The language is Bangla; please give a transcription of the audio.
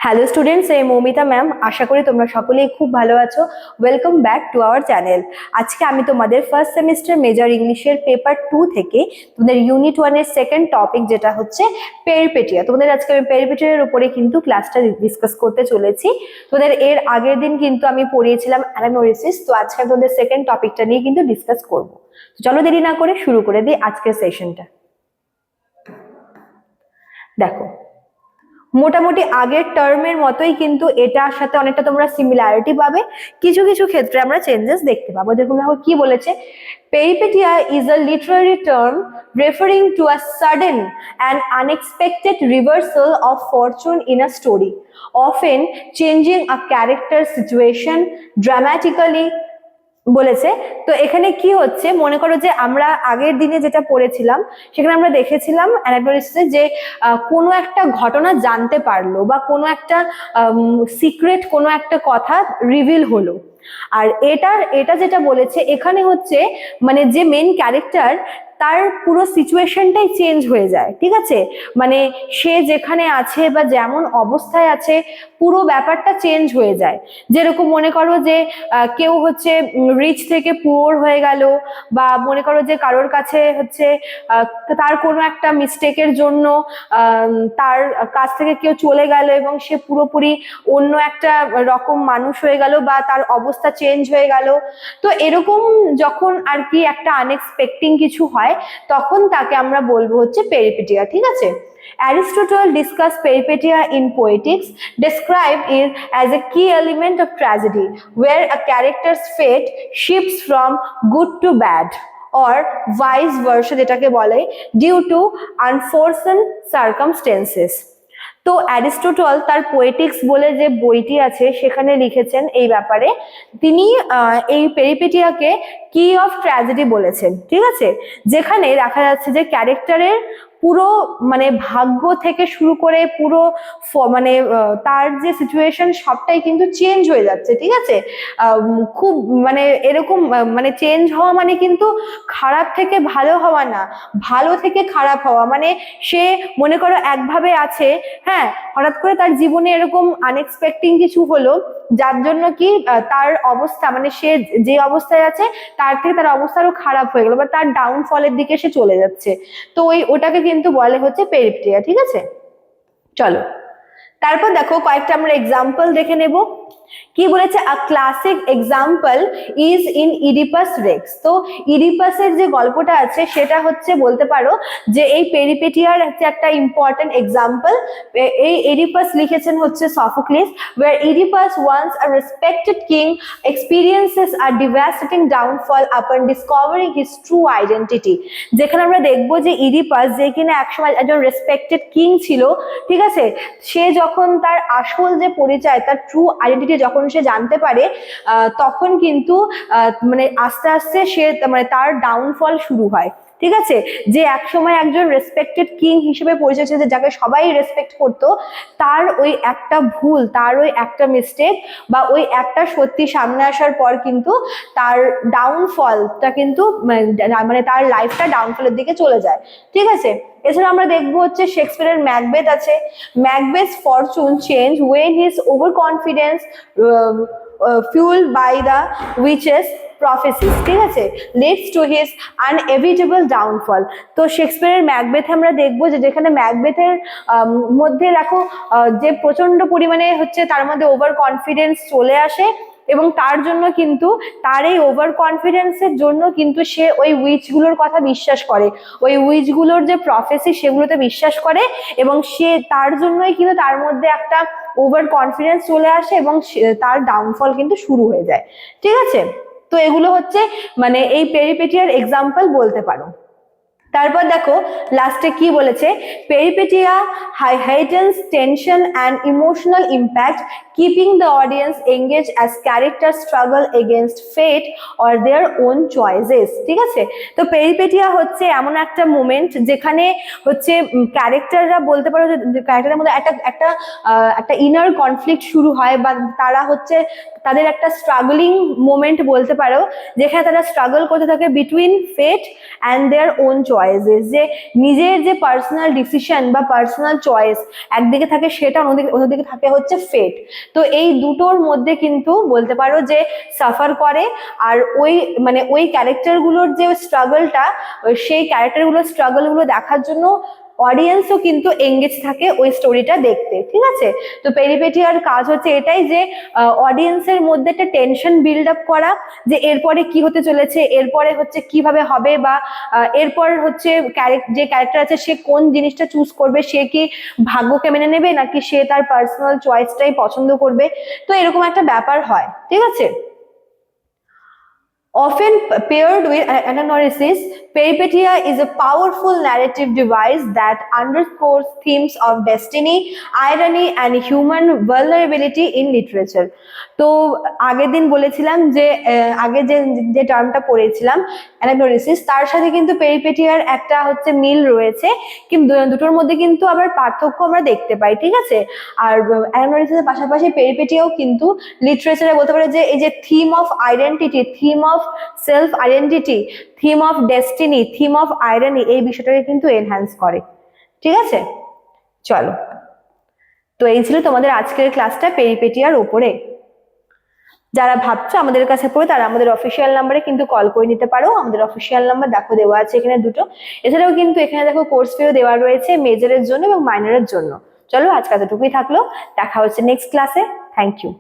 হ্যালো স্টুডেন্টস, এই মৌমিতা ম্যাম। আশা করি তোমরা সকলেই খুব ভালো আছো। Welcome back to our channel. আজকে আমি তোমাদের ফার্স্ট সেমিস্টার মেজর ইংলিশের পেপার 2 থেকে তোমাদের ইউনিট 1 এর সেকেন্ড টপিক যেটা হচ্ছে পেরিপেটিয়া, তোমাদের আজকে আমি পেরিপেটিয়ার উপরে কিন্তু ক্লাসটা ডিসকাস করতে চলেছি। তোমাদের এর আগের দিন কিন্তু আমি পড়িয়েছিলাম অ্যানানোরিসিস, তো আজকে তোমাদের সেকেন্ড টপিকটা নিয়ে কিন্তু ডিসকাস করবো। চলো দেরি না করে শুরু করে দিই আজকের সেশনটা। দেখো, মোটামুটি আগের টার্মের মতোই কিন্তু এটার সাথে অনেকটা তোমরা সিমিলারিটি পাবে, কিছু কিছু ক্ষেত্রে আমরা চেঞ্জেস দেখতে পাবো। যেরকম দেখো কি বলেছে, peripeteia is a literary term referring to a sudden and unexpected reversal of fortune in a story, often changing a character's situation dramatically বলেছে। তো এখানে কি হচ্ছে, মনে করো যে আমরা আগের দিনে যেটা পড়েছিলাম সেখানে আমরা দেখেছিলাম অ্যানাটোরিসিসে যে কোনো একটা ঘটনা জানতে পারলো বা কোনো একটা সিক্রেট কোনো একটা কথা রিভিল হলো। আর এটা যেটা বলেছে এখানে হচ্ছে মানে যে মেন ক্যারেক্টার তার পুরো সিচুয়েশনটাই চেঞ্জ হয়ে যায়, ঠিক আছে? মানে সে যেখানে আছে বা যেমন অবস্থায় আছে পুরো ব্যাপারটা চেঞ্জ হয়ে যায়। যেরকম মনে করো যে কেউ হচ্ছে রিচ থেকে পুয়ার হয়ে গেল, বা মনে করো যে কারোর কাছে হচ্ছে তার কোনো একটা মিস্টেকের জন্য তার কাছ থেকে কেউ চলে গেল এবং সে পুরোপুরি অন্য একটা রকম মানুষ হয়ে গেল বা তার অবস্থা চেঞ্জ হয়ে গেল। তো এরকম যখন আর কি একটা আনএক্সপেক্টিং কিছু হয় তখন তাকে আমরা বলবো হচ্ছে পেরিপেটিয়া, ঠিক আছে? Aristotle discussed peripetia in Poetics, described it as a key element of tragedy, where a character's fate shifts from good to bad, or vice versa, যেটাকে বলে due to unforeseen circumstances. তো অ্যারিস্টটল তার পোয়েটিক্স বলে যে বইটি আছে সেখানে লিখেছেন এই ব্যাপারে। তিনি এই পেরিপেটিয়াকে কি অফ ট্র্যাজেডি বলেছেন, ঠিক আছে? যেখানে দেখা যাচ্ছে যে ক্যারেক্টারের পুরো মানে ভাগ্য থেকে শুরু করে পুরো মানে তার যে সিচুয়েশন সবটাই কিন্তু চেঞ্জ হয়ে যাচ্ছে, ঠিক আছে? খুব মানে এরকম মানে চেঞ্জ হওয়া মানে কিন্তু খারাপ থেকে ভালো হওয়া না, ভালো থেকে খারাপ হওয়া। মানে সে মনে করো একভাবে আছে, হ্যাঁ, হঠাৎ করে তার জীবনে এরকম আনএক্সপেক্টিং কিছু হলো যার জন্য কি তার অবস্থা মানে সে যে অবস্থায় আছে তার থেকে তার অবস্থা আরো খারাপ হয়ে গেল বা তার ডাউনফলের দিকে সে চলে যাচ্ছে। তো ওটাকে কিন্তু বলে হচ্ছে পেরিপেটিয়া, ঠিক আছে? চলো তারপর দেখো কয়েকটা আমরা এক্সাম্পল দেখে নেব। কি বলেছে, a classic example is in Oedipus Rex. তো ইডিপাসের যে গল্পটা আছে সেটা হচ্ছে বলতে পারো যে এই পেরিপেটিয়ার হচ্ছে একটা ইম্পর্টেন্ট এক্সাম্পল। এই ইডিপাস লিখেছেন হচ্ছে Sophocles, where Oedipus, once a respected king, experiences a devastating downfall upon discovering his true identity. যেখানে আমরা দেখবো যে ইডিপাস, যে কিনা একসময় একজন রেসপেক্টেড কিং ছিল, ঠিক আছে, সে যখন তার আসল যে পরিচয়, তার ট্রু আইডেন্টিটি যখন সে জানতে পারে তখন কিন্তু মানে আস্তে আস্তে সে মানে তার ডাউনফল শুরু হয়, ঠিক আছে? যে একসময় একজন রেসপেক্টেড কিং হিসেবে পরিচয় ছিল, যাকে সবাই রেসপেক্ট করতো, তার ওই একটা ভুল, তার ওই একটা মিস্টেক বা ওই একটা সত্যি সামনে আসার পর কিন্তু তার ডাউনফলটা কিন্তু মানে তার লাইফটা ডাউনফলের দিকে চলে যায়, ঠিক আছে? এছাড়া আমরা দেখবো হচ্ছে শেক্সপিয়ারের ম্যাকবেথ আছে। Macbeth Fortune change when his overconfidence fueled by the witches prophecies, ঠিক আছে, leads to his unavoidable downfall. তো শেক্সপিয়ারের ম্যাকবেথে আমরা দেখবো যে যেখানে ম্যাকবেথের মধ্যে দেখো যে প্রচন্ড পরিমাণে হচ্ছে তার মধ্যে ওভার কনফিডেন্স চলে আসে এবং তার জন্য কিন্তু তার এই ওভার কনফিডেন্সের জন্য কিন্তু সে ওই উইচগুলোর কথা বিশ্বাস করে, ওই উইচগুলোর যে প্রফেসি সেগুলোতে বিশ্বাস করে এবং সে তার জন্যই কিন্তু তার মধ্যে একটা ওভার কনফিডেন্স চলে আসে এবং তার ডাউনফল কিন্তু শুরু হয়ে যায়, ঠিক আছে? তো এগুলো হচ্ছে মানে এই পেরিপেটিয়ার এক্সাম্পল বলতে পারো। তারপর দেখো লাস্টে কি বলেছে, peripeteia heightens tension and emotional impact, keeping the audience engaged as characters struggle against fate or their own choices, ঠিক আছে? তো পেরিপেটিয়া হচ্ছে এমন একটা মোমেন্ট যেখানে হচ্ছে ক্যারেক্টাররা বলতে পারো যে ক্যারেক্টারের মধ্যে একটা ইনার কনফ্লিক্ট শুরু হয় বা তারা হচ্ছে তাদের একটা স্ট্রাগলিং মোমেন্ট বলতে পারো, যেখানে তারা স্ট্রাগল করতে থাকে between fate and their own choice. Choices, যে নিজের যে পার্সোনাল ডিসিশন বা পার্সোনাল চয়েস একদিকে থাকে সেটা, অন্যদিকে থাকে হচ্ছে ফেট। তো এই দুটোর মধ্যে কিন্তু বলতে পারো যে সাফার করে। আর ওই ক্যারেক্টারগুলোর যে স্ট্রাগলটা, সেই ক্যারেক্টারগুলোর স্ট্রাগলগুলো দেখার জন্য অডিয়েন্সও কিন্তু এঙ্গেজ থাকে ওই স্টোরিটা দেখতে, ঠিক আছে। তো পেরিপেটিয়ার কাজ হচ্ছে এটাই, যে অডিয়েন্সের মধ্যে একটা টেনশন বিল্ড আপ করা, যে এরপরে কি হতে চলেছে, এরপরে হচ্ছে কিভাবে হবে, বা এরপর হচ্ছে যে ক্যারেক্টার আছে সে কোন জিনিসটা চুজ করবে, সে কি ভাগ্যকে মেনে নেবে নাকি সে তার পার্সোনাল চয়েসটাই পছন্দ করবে। তো এরকম একটা ব্যাপার হয়, ঠিক আছে। Often paired with anagnorisis, peripetia is a powerful narrative device that underscores themes of destiny, irony, and human vulnerability in literature. তো আগের দিন বলেছিলাম যে আগে যে টার্মটা পড়েছিলাম অ্যানাগনোরিসিস, তার সাথে কিন্তু পেরিপেটিয়ার একটা হচ্ছে মিল রয়েছে, কিন্তু দুটোর মধ্যে কিন্তু আবার পার্থক্য আমরা দেখতে পাই, ঠিক আছে। আর অ্যানাগনোরিসিসের পাশাপাশি পেরিপেটিয়াও কিন্তু লিটারেচারে বলতে পারে যে এই যে theme of identity, theme of self identity, theme of destiny, theme of irony, এই বিষয়টাকে কিন্তু এনহ্যান্স করে, ঠিক আছে। চলো, তো এই ছিল তোমাদের আজকের ক্লাসটা পেরিপেটিয়ার উপরে। যারা ভাবছো আমাদের কাছে পড়ে, তারা আমাদের অফিসিয়াল নাম্বারে কিন্তু কল করে নিতে পারো। আমাদের অফিসিয়াল নাম্বার দেখো দেওয়া আছে এখানে দুটো। এছাড়াও কিন্তু এখানে দেখো কোর্স ফিও দেওয়া রয়েছে মেজরের জন্য এবং মাইনরের জন্য। চলো, আজকে এতটুকুই থাকলো, দেখা হচ্ছে নেক্সট ক্লাসে। Thank you.